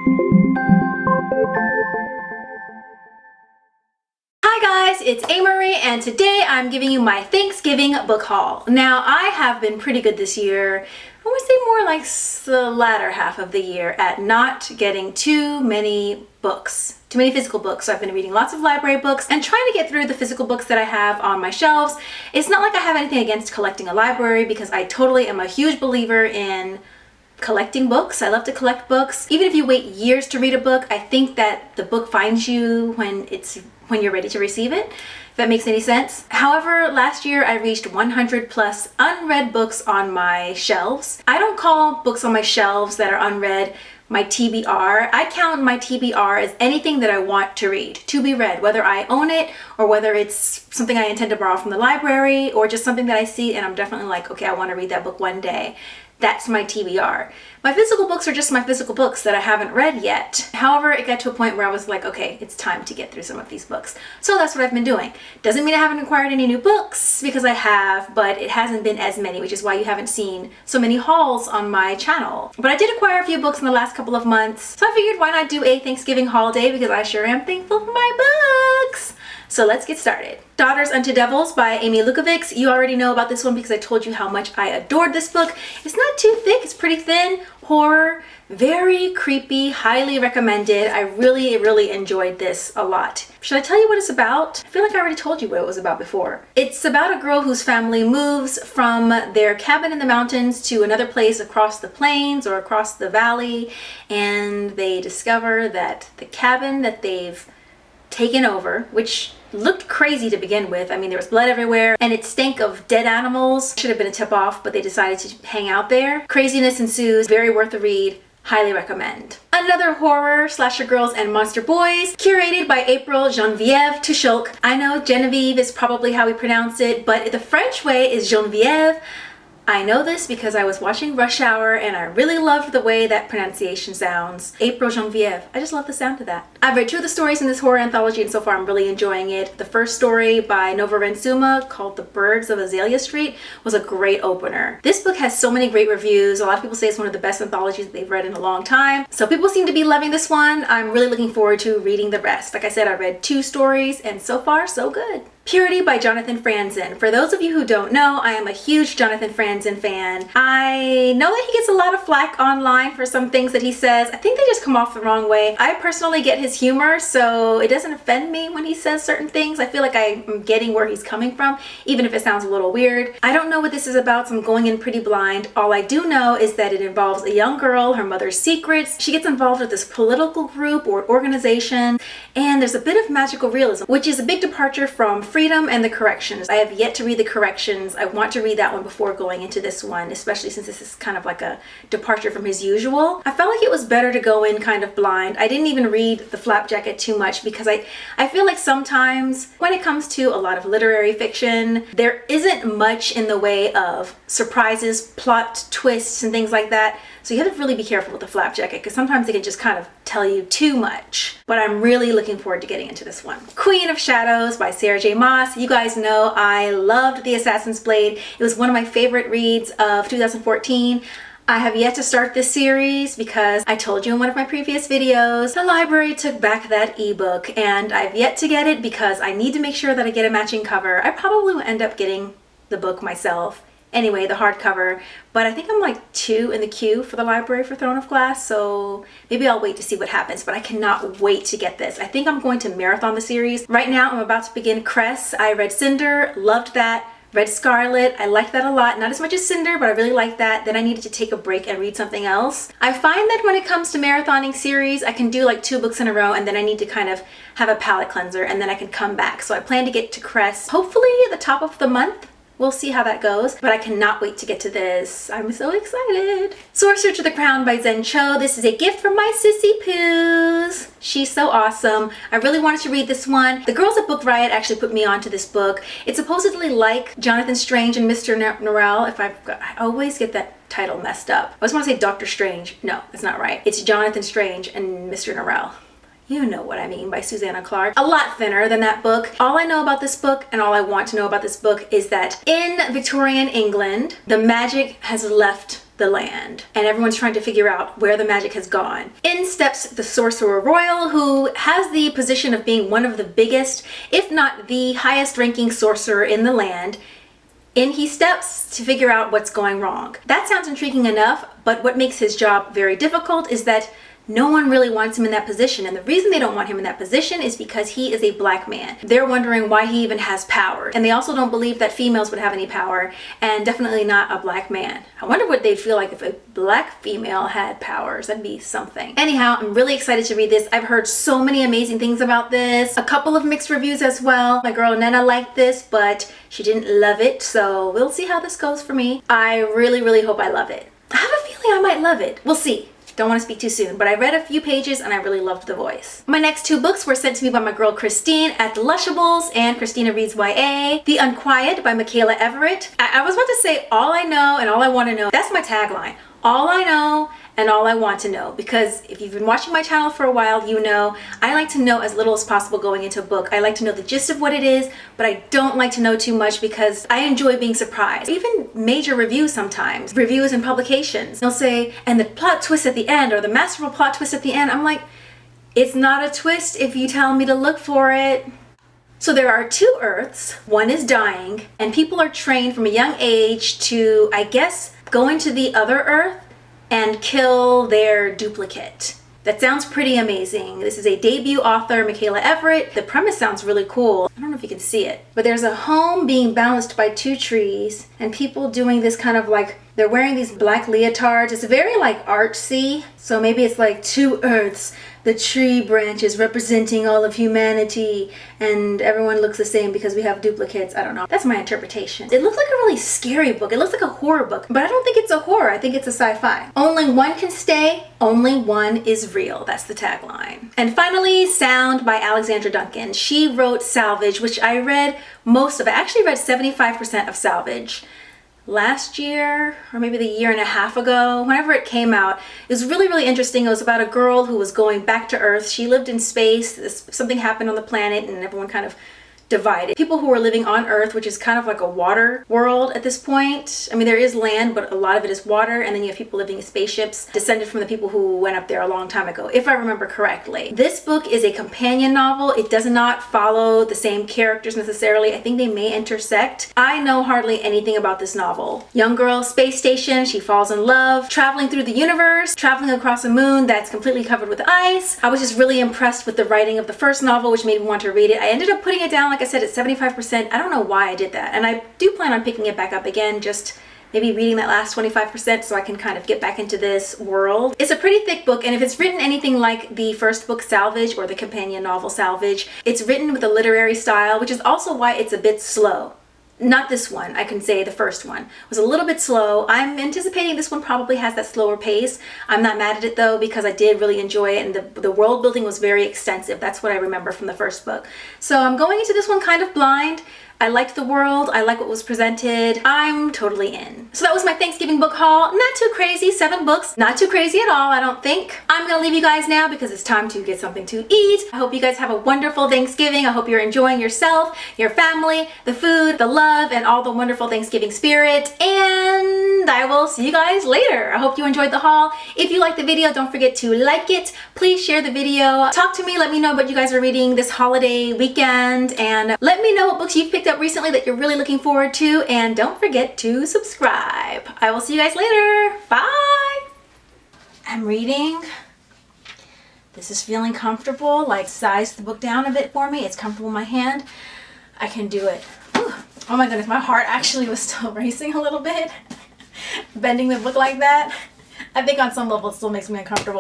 Hi guys, it's Amerie and today I'm giving you my Thanksgiving book haul. Now I have been pretty good this year, I would say more like the latter half of the year, at not getting too many physical books. So I've been reading lots of library books and trying to get through the physical books that I have on my shelves. It's not like I have anything against collecting a library because I totally am a huge believer in collecting books. I love to collect books. Even if you wait years to read a book, I think that the book finds you when you're ready to receive it, if that makes any sense. However, last year I reached 100 plus unread books on my shelves. I don't call books on my shelves that are unread my TBR. I count my TBR as anything that I want to read, to be read, whether I own it or whether it's something I intend to borrow from the library or just something that I see and I'm definitely like, okay, I want to read that book one day. That's my TBR. My physical books are just my physical books that I haven't read yet. However, it got to a point where I was like, okay, it's time to get through some of these books. So that's what I've been doing. Doesn't mean I haven't acquired any new books, because I have, but it hasn't been as many, which is why you haven't seen so many hauls on my channel. But I did acquire a few books in the last couple of months, so I figured why not do a Thanksgiving holiday, because I sure am thankful for my books. So let's get started. Daughters Unto Devils by Amy Lukavics. You already know about this one because I told you how much I adored this book. It's not too thick, it's pretty thin. Horror, very creepy, highly recommended. I really enjoyed this a lot. Should I tell you what it's about? I feel like I already told you what it was about before. It's about a girl whose family moves from their cabin in the mountains to another place across the plains or across the valley, and they discover that the cabin that they've taken over, which looked crazy to begin with. I mean, there was blood everywhere and it stank of dead animals. Should have been a tip off, but they decided to hang out there. Craziness ensues. Very worth a read. Highly recommend. Another horror, Slasher Girls and Monster Boys, curated by April Geneviève Tuchulk. I know Genevieve is probably how we pronounce it, but the French way is Geneviève. I know this because I was watching Rush Hour and I really loved the way that pronunciation sounds. April Geneviève. I just love the sound of that. I've read two of the stories in this horror anthology and so far I'm really enjoying it. The first story by Nova Rensuma, called The Birds of Azalea Street, was a great opener. This book has so many great reviews. A lot of people say it's one of the best anthologies that they've read in a long time. So people seem to be loving this one. I'm really looking forward to reading the rest. Like I said, I read two stories and so far so good. Purity by Jonathan Franzen. For those of you who don't know, I am a huge Jonathan Franzen fan. I know that he gets a lot of flack online for some things that he says. I think they just come off the wrong way. I personally get his humor, so it doesn't offend me when he says certain things. I feel like I'm getting where he's coming from, even if it sounds a little weird. I don't know what this is about, so I'm going in pretty blind. All I do know is that it involves a young girl, her mother's secrets. She gets involved with this political group or organization, and there's a bit of magical realism, which is a big departure from Freedom and the Corrections. I have yet to read the Corrections. I want to read that one before going into this one, especially since this is kind of like a departure from his usual. I felt like it was better to go in kind of blind. I didn't even read The Flapjacket too much because I feel like sometimes when it comes to a lot of literary fiction, there isn't much in the way of surprises, plot twists, and things like that. So you have to really be careful with The Flapjacket because sometimes they can just kind of tell you too much. But I'm really looking forward to getting into this one. Queen of Shadows by Sarah J. Maas. You guys know I loved The Assassin's Blade. It was one of my favorite reads of 2014. I have yet to start this series because I told you in one of my previous videos, the library took back that ebook and I've yet to get it because I need to make sure that I get a matching cover. I probably will end up getting the book myself. Anyway, the hardcover, but I think I'm like 2 in the queue for the library for Throne of Glass, so maybe I'll wait to see what happens, but I cannot wait to get this. I think I'm going to marathon the series. Right now, I'm about to begin Cress. I read Cinder, loved that. Read Scarlet, I liked that a lot. Not as much as Cinder, but I really liked that. Then I needed to take a break and read something else. I find that when it comes to marathoning series, I can do like 2 books in a row and then I need to kind of have a palate cleanser and then I can come back. So I plan to get to Cress hopefully at the top of the month. We'll see how that goes, but I cannot wait to get to this. I'm so excited. Sorcerer to the Crown by Zen Cho. This is a gift from my sissy Poos. She's so awesome. I really wanted to read this one. The girls at Book Riot actually put me onto this book. It's supposedly like Jonathan Strange and Mr. Norrell. I always get that title messed up. I just want to say Dr. Strange. No, that's not right. It's Jonathan Strange and Mr. Norrell. You know what I mean, by Susanna Clark. A lot thinner than that book. All I know about this book and all I want to know about this book is that in Victorian England, the magic has left the land, and everyone's trying to figure out where the magic has gone. In steps the Sorcerer Royal, who has the position of being one of the biggest, if not the highest ranking sorcerer in the land. In he steps to figure out what's going wrong. That sounds intriguing enough, but what makes his job very difficult is that no one really wants him in that position, and the reason they don't want him in that position is because he is a black man. They're wondering why he even has power, and they also don't believe that females would have any power, and definitely not a black man. I wonder what they'd feel like if a black female had powers. That'd be something. Anyhow, I'm really excited to read this. I've heard so many amazing things about this, a couple of mixed reviews as well. My girl Nena liked this, but she didn't love it, so we'll see how this goes for me. I really hope I love it. I have a feeling I might love it. We'll see. Don't want to speak too soon, but I read a few pages and I really loved the voice. My next two books were sent to me by my girl Christine at the Lushables and Christina Reads YA. The Unquiet by Michaela Everett. I was about to say All I Know and All I Want to Know. That's my tagline. All I know and all I want to know, because if you've been watching my channel for a while, you know I like to know as little as possible going into a book. I like to know the gist of what it is, but I don't like to know too much because I enjoy being surprised. Even major reviews sometimes, reviews and publications, they'll say, and the plot twist at the end, or the masterful plot twist at the end. I'm like, it's not a twist if you tell me to look for it. So there are two Earths, one is dying, and people are trained from a young age to, I guess, go into the other Earth and kill their duplicate. That sounds pretty amazing. This is a debut author, Michaela Everett. The premise sounds really cool. I don't know if you can see it, but there's a home being balanced by two trees and people doing this kind of like, they're wearing these black leotards. It's very like artsy. So maybe it's like two Earths, the tree branches representing all of humanity, and everyone looks the same because we have duplicates. I don't know. That's my interpretation. It looks like a really scary book. It looks like a horror book, but I don't think it's a horror. I think it's a sci-fi. Only one can stay, only one is real. That's the tagline. And finally, Sound by Alexandra Duncan. She wrote Salvage, which I read most of. I actually read 75% of Salvage last year, or maybe the year and a half ago, whenever it came out. It was really interesting. It was about a girl who was going back to Earth. She lived in space. Something happened on the planet and everyone kind of divided. People who were living on Earth, which is kind of like a water world at this point. I mean, there is land, but a lot of it is water. And then you have people living in spaceships, descended from the people who went up there a long time ago, if I remember correctly. This book is a companion novel. It does not follow the same characters necessarily. I think they may intersect. I know hardly anything about this novel. Young girl, space station, she falls in love, traveling through the universe, traveling across a moon that's completely covered with ice. I was just really impressed with the writing of the first novel, which made me want to read it. I ended up putting it down, like I said, at 75%. I don't know why I did that. And I do plan on picking it back up again, just maybe reading that last 25% so I can kind of get back into this world. It's a pretty thick book, and if it's written anything like the first book, Salvage, or the companion novel, Salvage, it's written with a literary style, which is also why it's a bit slow. Not this one, I can say the first one was a little bit slow. I'm anticipating this one probably has that slower pace. I'm not mad at it though, because I did really enjoy it, and the world building was very extensive. That's what I remember from the first book. So I'm going into this one kind of blind. I liked the world, I like what was presented. I'm totally in. So that was my Thanksgiving book haul. Not too crazy, 7 books. Not too crazy at all, I don't think. I'm gonna leave you guys now because it's time to get something to eat. I hope you guys have a wonderful Thanksgiving. I hope you're enjoying yourself, your family, the food, the love, and all the wonderful Thanksgiving spirit. And I will see you guys later. I hope you enjoyed the haul. If you liked the video, don't forget to like it. Please share the video. Talk to me, let me know what you guys are reading this holiday weekend, and let me know what books you've picked up recently that you're really looking forward to, and don't forget to subscribe. I will see you guys later. Bye. I'm reading. This is feeling comfortable. Like, size the book down a bit for me. It's comfortable in my hand. I can do it. Whew. Oh my goodness, my heart actually was still racing a little bit. Bending the book like that, I think on some level it still makes me uncomfortable.